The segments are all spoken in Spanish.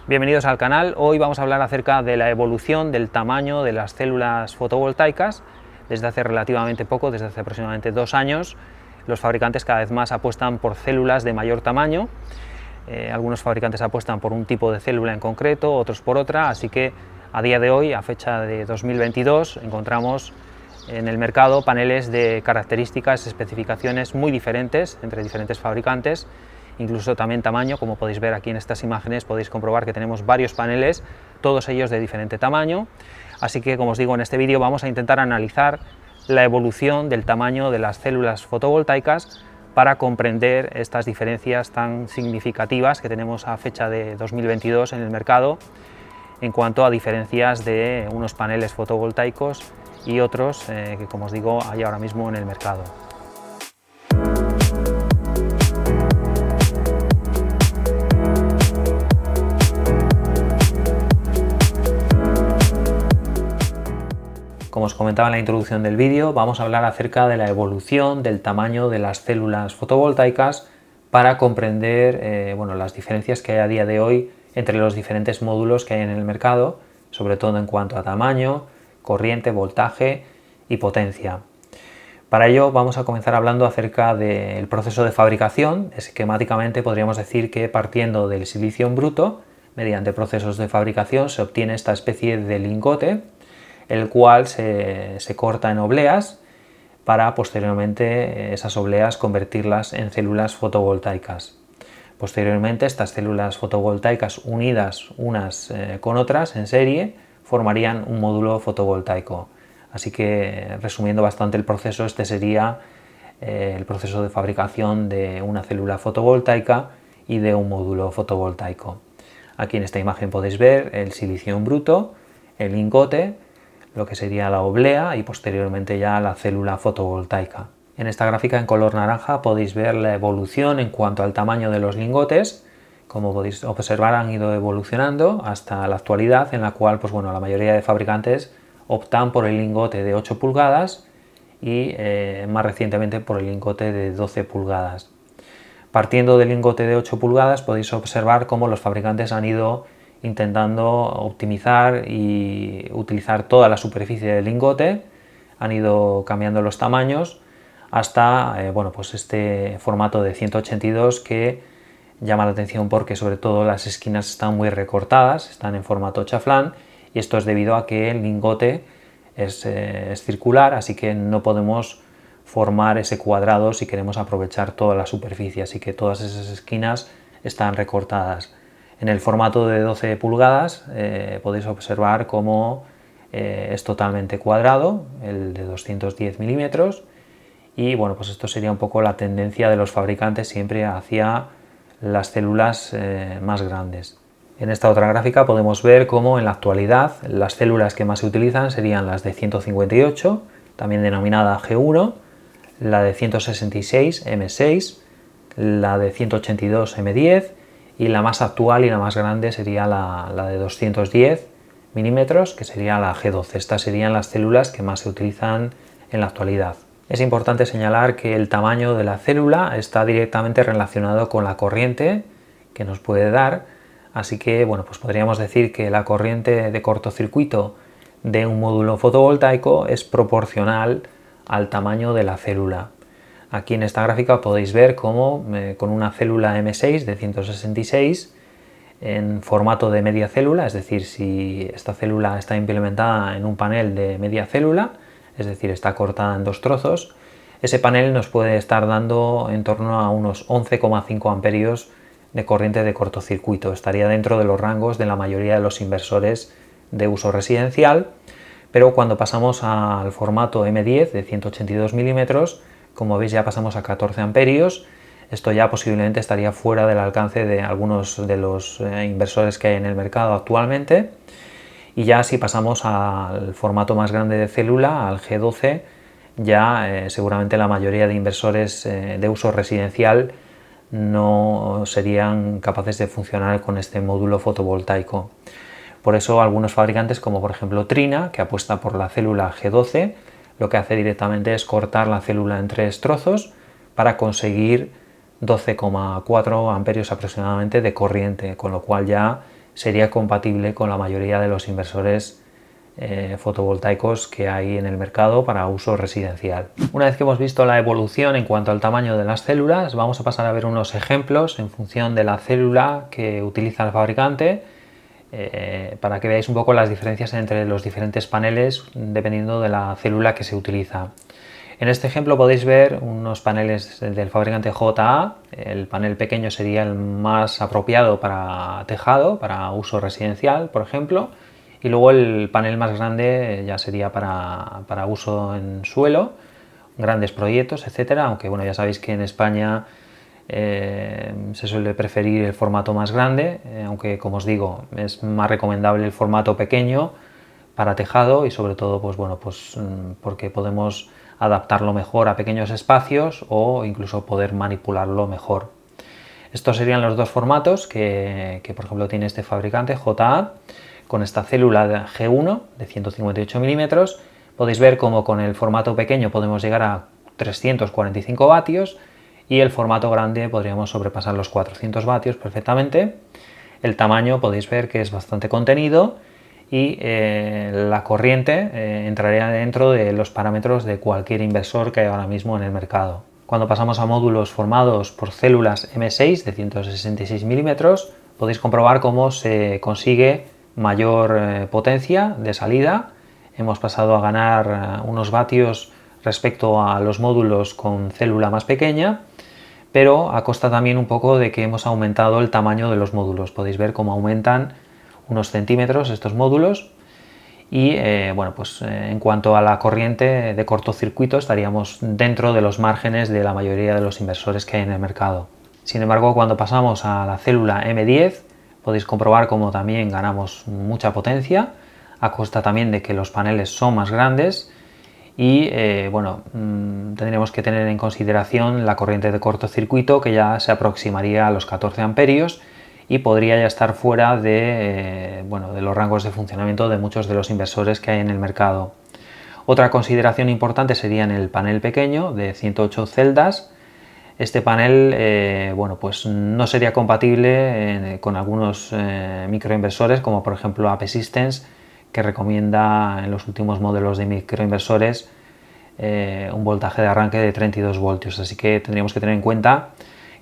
Bienvenidos al canal. Hoy vamos a hablar acerca de la evolución del tamaño de las células fotovoltaicas. Desde hace relativamente poco, desde hace aproximadamente 2 años, los fabricantes cada vez más apuestan por células de mayor tamaño. Algunos fabricantes apuestan por un tipo de célula en concreto, otros por otra, así que a día de hoy, a fecha de 2022, encontramos en el mercado paneles de características, especificaciones muy diferentes entre diferentes fabricantes, incluso también tamaño. Como podéis ver aquí en estas imágenes, podéis comprobar que tenemos varios paneles, todos ellos de diferente tamaño. Así que, como os digo, en este vídeo vamos a intentar analizar la evolución del tamaño de las células fotovoltaicas para comprender estas diferencias tan significativas que tenemos a fecha de 2022 en el mercado en cuanto a diferencias de unos paneles fotovoltaicos y otros que, como os digo, hay ahora mismo en el mercado. Como os comentaba en la introducción del vídeo, vamos a hablar acerca de la evolución del tamaño de las células fotovoltaicas para comprender las diferencias que hay a día de hoy entre los diferentes módulos que hay en el mercado, sobre todo en cuanto a tamaño, corriente, voltaje y potencia. Para ello vamos a comenzar hablando acerca del proceso de fabricación. Esquemáticamente podríamos decir que, partiendo del silicio en bruto, mediante procesos de fabricación se obtiene esta especie de lingote, el cual se corta en obleas para posteriormente esas obleas convertirlas en células fotovoltaicas. Posteriormente, estas células fotovoltaicas unidas unas con otras en serie formarían un módulo fotovoltaico. Así que, resumiendo bastante el proceso, este sería el proceso de fabricación de una célula fotovoltaica y de un módulo fotovoltaico. Aquí en esta imagen podéis ver el silicio en bruto, el lingote, lo que sería la oblea y posteriormente ya la célula fotovoltaica. En esta gráfica en color naranja podéis ver la evolución en cuanto al tamaño de los lingotes. Como podéis observar, han ido evolucionando hasta la actualidad, en la cual la mayoría de fabricantes optan por el lingote de 8 pulgadas y más recientemente por el lingote de 12 pulgadas. Partiendo del lingote de 8 pulgadas podéis observar cómo los fabricantes han ido intentando optimizar y utilizar toda la superficie del lingote, han ido cambiando los tamaños hasta este formato de 182 que llama la atención porque sobre todo las esquinas están muy recortadas, están en formato chaflán, y esto es debido a que el lingote es circular, así que no podemos formar ese cuadrado si queremos aprovechar toda la superficie, así que todas esas esquinas están recortadas. En el formato de 12 pulgadas podéis observar cómo es totalmente cuadrado, el de 210 milímetros, y esto sería un poco la tendencia de los fabricantes siempre hacia las células más grandes. En esta otra gráfica podemos ver cómo en la actualidad las células que más se utilizan serían las de 158, también denominada G1, la de 166 M6, la de 182 M10, y la más actual y la más grande sería la de 210 milímetros, que sería la G12. Estas serían las células que más se utilizan en la actualidad. Es importante señalar que el tamaño de la célula está directamente relacionado con la corriente que nos puede dar, así que podríamos decir que la corriente de cortocircuito de un módulo fotovoltaico es proporcional al tamaño de la célula. Aquí en esta gráfica podéis ver cómo con una célula M6 de 166 en formato de media célula, es decir, si esta célula está implementada en un panel de media célula, es decir, está cortada en 2 trozos, ese panel nos puede estar dando en torno a unos 11,5 amperios de corriente de cortocircuito. Estaría dentro de los rangos de la mayoría de los inversores de uso residencial, pero cuando pasamos al formato M10 de 182 milímetros, como veis, ya pasamos a 14 amperios. Esto ya posiblemente estaría fuera del alcance de algunos de los inversores que hay en el mercado actualmente. Y ya si pasamos al formato más grande de célula, al G12, ya seguramente la mayoría de inversores de uso residencial no serían capaces de funcionar con este módulo fotovoltaico. Por eso algunos fabricantes, como por ejemplo Trina, que apuesta por la célula G12, lo que hace directamente es cortar la célula en 3 trozos para conseguir 12,4 amperios aproximadamente de corriente, con lo cual ya sería compatible con la mayoría de los inversores fotovoltaicos que hay en el mercado para uso residencial. Una vez que hemos visto la evolución en cuanto al tamaño de las células, vamos a pasar a ver unos ejemplos en función de la célula que utiliza el fabricante, para que veáis un poco las diferencias entre los diferentes paneles dependiendo de la célula que se utiliza. En este ejemplo podéis ver unos paneles del fabricante JA. El panel pequeño sería el más apropiado para tejado, para uso residencial, por ejemplo, y luego el panel más grande ya sería para uso en suelo, grandes proyectos, etcétera. Aunque bueno, ya sabéis que en España se suele preferir el formato más grande, aunque como os digo, es más recomendable el formato pequeño para tejado y sobre todo pues bueno, pues porque podemos adaptarlo mejor a pequeños espacios o incluso poder manipularlo mejor. Estos serían los dos formatos que por ejemplo tiene este fabricante JA. Con esta célula de G1 de 158 milímetros podéis ver cómo con el formato pequeño podemos llegar a 345 vatios y el formato grande podríamos sobrepasar los 400 vatios perfectamente. El tamaño podéis ver que es bastante contenido y la corriente entraría dentro de los parámetros de cualquier inversor que hay ahora mismo en el mercado. Cuando pasamos a módulos formados por células M6 de 166 milímetros podéis comprobar cómo se consigue mayor potencia de salida. Hemos pasado a ganar unos vatios respecto a los módulos con célula más pequeña, pero a costa también un poco de que hemos aumentado el tamaño de los módulos. Podéis ver cómo aumentan unos centímetros estos módulos y bueno, pues en cuanto a la corriente de cortocircuito estaríamos dentro de los márgenes de la mayoría de los inversores que hay en el mercado. Sin embargo, cuando pasamos a la célula M10 podéis comprobar cómo también ganamos mucha potencia a costa también de que los paneles son más grandes y bueno, tendríamos que tener en consideración la corriente de cortocircuito, que ya se aproximaría a los 14 amperios y podría ya estar fuera de, bueno, de los rangos de funcionamiento de muchos de los inversores que hay en el mercado. Otra consideración importante sería en el panel pequeño de 108 celdas. Este panel bueno, pues no sería compatible con algunos microinversores, como por ejemplo AP Systems, que recomienda en los últimos modelos de microinversores un voltaje de arranque de 32 voltios. Así que tendríamos que tener en cuenta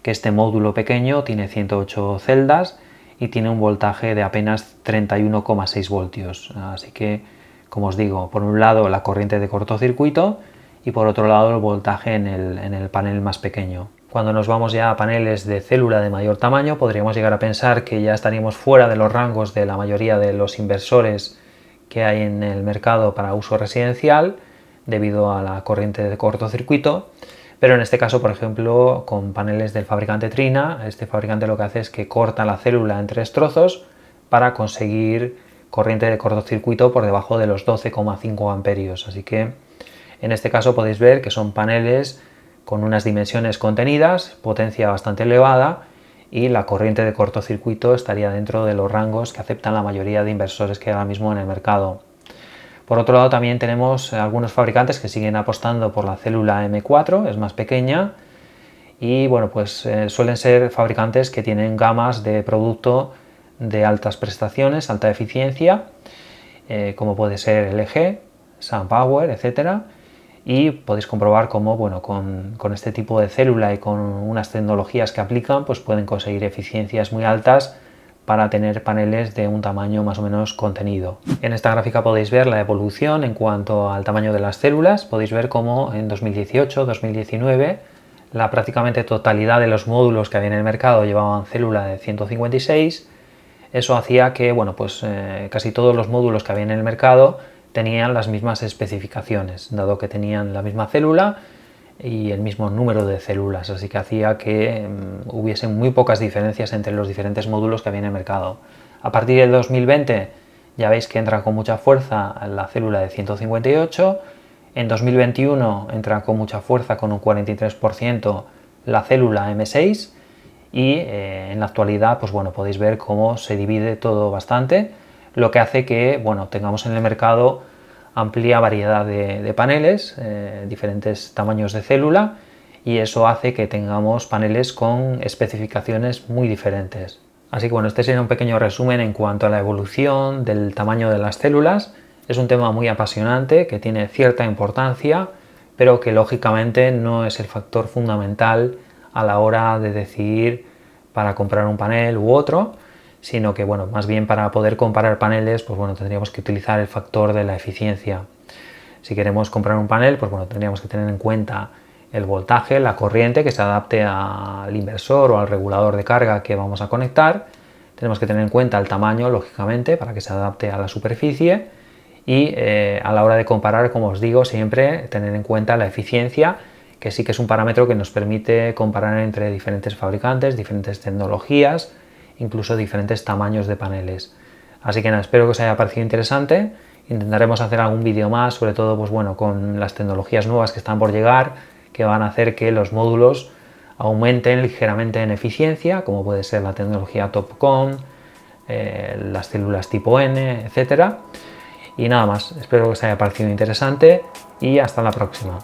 que este módulo pequeño tiene 108 celdas y tiene un voltaje de apenas 31,6 voltios. Así que, como os digo, por un lado la corriente de cortocircuito y por otro lado el voltaje en el panel más pequeño. Cuando nos vamos ya a paneles de célula de mayor tamaño, podríamos llegar a pensar que ya estaríamos fuera de los rangos de la mayoría de los inversores que hay en el mercado para uso residencial debido a la corriente de cortocircuito, pero en este caso, por ejemplo, con paneles del fabricante Trina, este fabricante lo que hace es que corta la célula en 3 trozos para conseguir corriente de cortocircuito por debajo de los 12,5 amperios. Así que en este caso podéis ver que son paneles con unas dimensiones contenidas, potencia bastante elevada y la corriente de cortocircuito estaría dentro de los rangos que aceptan la mayoría de inversores que hay ahora mismo en el mercado. Por otro lado, también tenemos algunos fabricantes que siguen apostando por la célula M4, es más pequeña y bueno, pues suelen ser fabricantes que tienen gamas de producto de altas prestaciones, alta eficiencia, como puede ser LG, SunPower, etcétera. Y podéis comprobar cómo, bueno, con este tipo de célula y con unas tecnologías que aplican, pues pueden conseguir eficiencias muy altas para tener paneles de un tamaño más o menos contenido. En esta gráfica podéis ver la evolución en cuanto al tamaño de las células. Podéis ver cómo en 2018-2019 la prácticamente totalidad de los módulos que había en el mercado llevaban célula de 156. Eso hacía que, bueno, pues casi todos los módulos que había en el mercado tenían las mismas especificaciones, dado que tenían la misma célula y el mismo número de células, así que hacía que hubiesen muy pocas diferencias entre los diferentes módulos que había en el mercado. A partir del 2020 ya veis que entra con mucha fuerza la célula de 158, en 2021 entra con mucha fuerza con un 43% la célula M6 y en la actualidad pues bueno, podéis ver cómo se divide todo bastante, lo que hace que bueno, tengamos en el mercado amplia variedad de paneles, diferentes tamaños de célula, y eso hace que tengamos paneles con especificaciones muy diferentes. Así que bueno, este sería un pequeño resumen en cuanto a la evolución del tamaño de las células. Es un tema muy apasionante que tiene cierta importancia, pero que lógicamente no es el factor fundamental a la hora de decidir para comprar un panel u otro, sino que bueno, más bien para poder comparar paneles, pues bueno, tendríamos que utilizar el factor de la eficiencia. Si queremos comprar un panel, pues bueno, tendríamos que tener en cuenta el voltaje, la corriente que se adapte al inversor o al regulador de carga que vamos a conectar. Tenemos que tener en cuenta el tamaño, lógicamente, para que se adapte a la superficie. Y a la hora de comparar, como os digo, siempre tener en cuenta la eficiencia, que sí que es un parámetro que nos permite comparar entre diferentes fabricantes, diferentes tecnologías, incluso diferentes tamaños de paneles. Así que nada, espero que os haya parecido interesante. Intentaremos hacer algún vídeo más, sobre todo pues bueno, con las tecnologías nuevas que están por llegar, que van a hacer que los módulos aumenten ligeramente en eficiencia, como puede ser la tecnología TOPCon, las células tipo N, etcétera. Y nada más, espero que os haya parecido interesante y hasta la próxima.